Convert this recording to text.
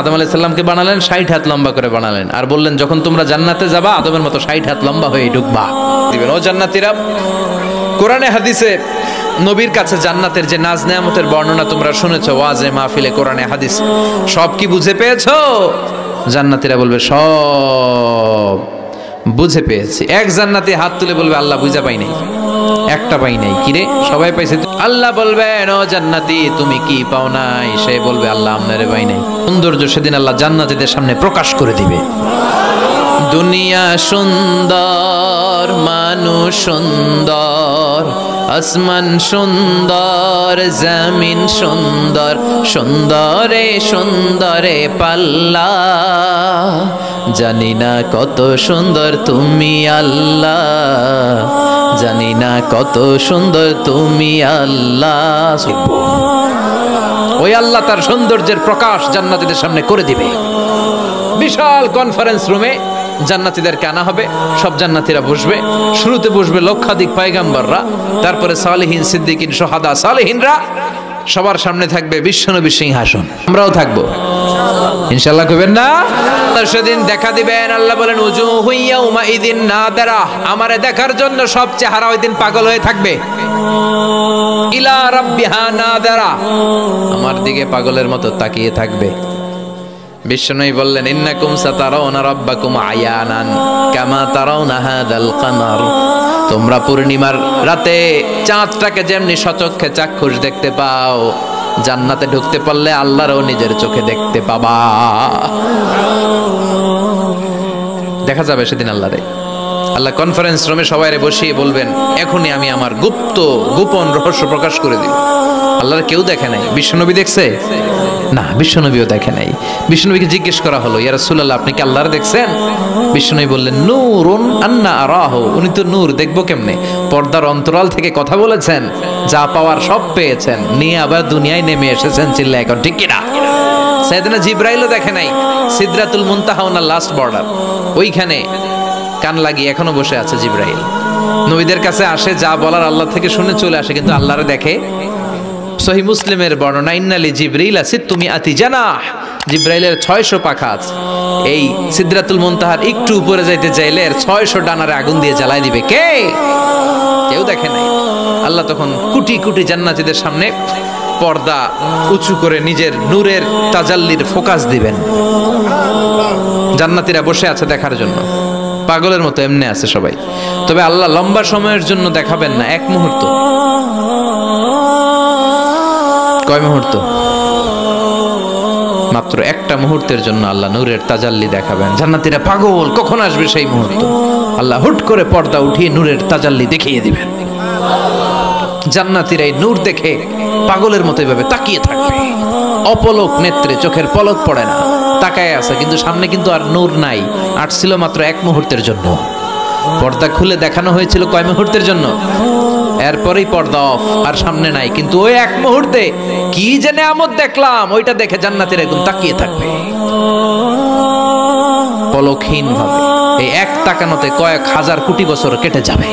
আদম আলাইহিস সালামকে বানালেন 60 হাত লম্বা করে বানালেন আর বললেন যখন তোমরা জান্নাতে যাবা আদমের মতো 60 হাত লম্বা হয়ে ঢুকবা দিবেন। ও জান্নাতীরা, কোরআনে হাদিসে নবীর কাছে জান্নাতের যে নাজ নেয়ামতের বর্ণনা তোমরা শুনেছো ওয়াজে মাহফিলে কোরআনে হাদিস, সব কি বুঝে পেয়েছো? জান্নাতীরা বলবে সব বুঝে পেয়েছি। এক জান্নাতি হাত তুলে বলবে আল্লাহ বুঝা পাই নাই, একটা পাই নাই। কিরে সবাই পাইছে? আল্লাহ বলবেন ও জান্নাতি তুমি কি পাও নাই? সে বলবে আল্লাহ আপনারে পাই নাই। সৌন্দর্য সেদিন আল্লাহ জান্নাতীদের সামনে প্রকাশ করে দিবে। দুনিয়া সুন্দর, মানুষ সুন্দর, আসমান সুন্দর, জমিন সুন্দর, সুন্দরে সুন্দরে পাল্লা, জানি না কত সুন্দর তুমি আল্লাহ, জানি না কত সুন্দর তুমি আল্লাহ। ওই আল্লাহ তার সৌন্দর্যের প্রকাশ জান্নাতীদের সামনে করে দিবে। বিশাল কনফারেন্স রুমে জান্নাতীদেরকে আনা হবে, সব জান্নাতীরা বসবে। শুরুতে বসবে লক্ষাধিক পয়গম্বররা, তারপরে সালেহীন, সিদ্দিকিন, শুহাদা, সালেহীনরা। সবার সামনে থাকবে বিশ্বনবীর সিংহাসন। আমরাও থাকবো ইনশাআল্লাহ, কইবেন না? সেদিন দেখা দিবেন। আল্লাহ বলেন উজুহু ইয়াউমাইযিন নাদিরা, আমারে দেখার জন্য সব চেহারা ওই দিন পাগল হয়ে থাকবে। ইলা রাব্বিহা নাদিরা, আমার দিকে পাগলের মতো তাকিয়ে থাকবে। বিষ্ণুই বললেন ইন্নাকুম সাতারাউনা রাব্বাকুম আয়ানান কামা তারাউনা হাযাল কামার, তোমরা পূর্ণিমার রাতে চাঁদটাকে যেমনি সচক্ষে চাক্ষুষ দেখতে পাও, জান্নাতে ঢুকতে পারলে আল্লাহরও নিজের চোখে দেখতে পাবা। দেখা যাবে সেদিন আল্লাহরে। আল্লাহ কনফারেন্স রুমে সবাইরে বসিয়ে বলবেন এখনই আমি আমার গোপন রহস্য প্রকাশ করে দিব। আল্লাহর কেউ দেখে নাই। বিশ্বনবী দেখছে না, বিশ্বনবীও দেখে নাই। বিশ্বনবীকে জিজ্ঞেস করা হলো ইয়া রাসূলুল্লাহ আপনি কি আল্লাহর দেখছেন? বিশ্বনবী বললেন নূরুন আন্না আরাহু, উনি তো নূর, দেখবো কেমনে? পর্দার অন্তরাল থেকে কথা বলেছেন, যা পাওয়ার সব পেয়েছেন, নিয়ে আবার দুনিয়ায় নেমে এসেছেন। চিল্লা এখন ঠিক কিনা? সাইয়েদনা জিবরাইলও দেখে নাই। সিদরাতুল মুনতাহা ওনার লাস্ট বর্ডার, ওইখানে কান লাগিয়ে এখনো বসে আছে জিবরাইল। নবীদের কাছে আসে, যা বলার আল্লাহ থেকে শুনে চলে আসে, কিন্তু আল্লাহরে দেখে। সহিহ মুসলিমের বর্ণনা ইন্নালি জিবরিল সিত্তুমি আতি জানাহ, জিবরাইলের 600 পাখা আছে। এই সিদরাতুল মুনতাহার একটু উপরে যাইতে চাইলে 600 ডানারে আগুন দিয়ে জ্বালাই দিবে। কে? কেউ দেখে নাই। আল্লাহ তখন কোটি কোটি জান্নাতীদের সামনে পর্দা উঁচু করে নিজের নূরের তাজাল্লির ফোকাস দিবেন। জান্নাতীরা বসে আছে দেখার জন্য, পাগলের মতো এমনি আছে সবাই। তবে আল্লাহ লম্বা সময়ের জন্য দেখাবেন না, এক মুহূর্ত। কয় মুহূর্ত? মাত্র একটা মুহূর্তের জন্য আল্লাহ নূরের তাজাল্লি দেখাবেন। জান্নাতীরা পাগল, কখন আসবে সেই মুহূর্ত। আল্লাহ হুট করে পর্দা উঠিয়ে নূরের তাজাল্লি দেখিয়ে দিবেন। জান্নাতীরা এই নূর দেখে পাগলের মতো এভাবে তাকিয়ে থাকবে, অপলক নেত্রে, চোখের পলক পড়ে না, তাকায় আছে। কিন্তু সামনে কিন্তু আর নূর নাই, আসছিল মাত্র এক মুহূর্তের জন্য। পর্দা খুলে দেখানো হয়েছিল কয় মুহূর্তের জন্য, এরপরেই পর্দা অফ, আর সামনে নাই। কিন্তু ওই এক মুহূর্তে কি যে নেয়ামত দেখলাম, ওইটা দেখে জান্নাতীরা একদম তাকিয়ে থাকবে পলকহীন ভাবে। এই এক তাকানোতে কয়েক হাজার কোটি বছর কেটে যাবে।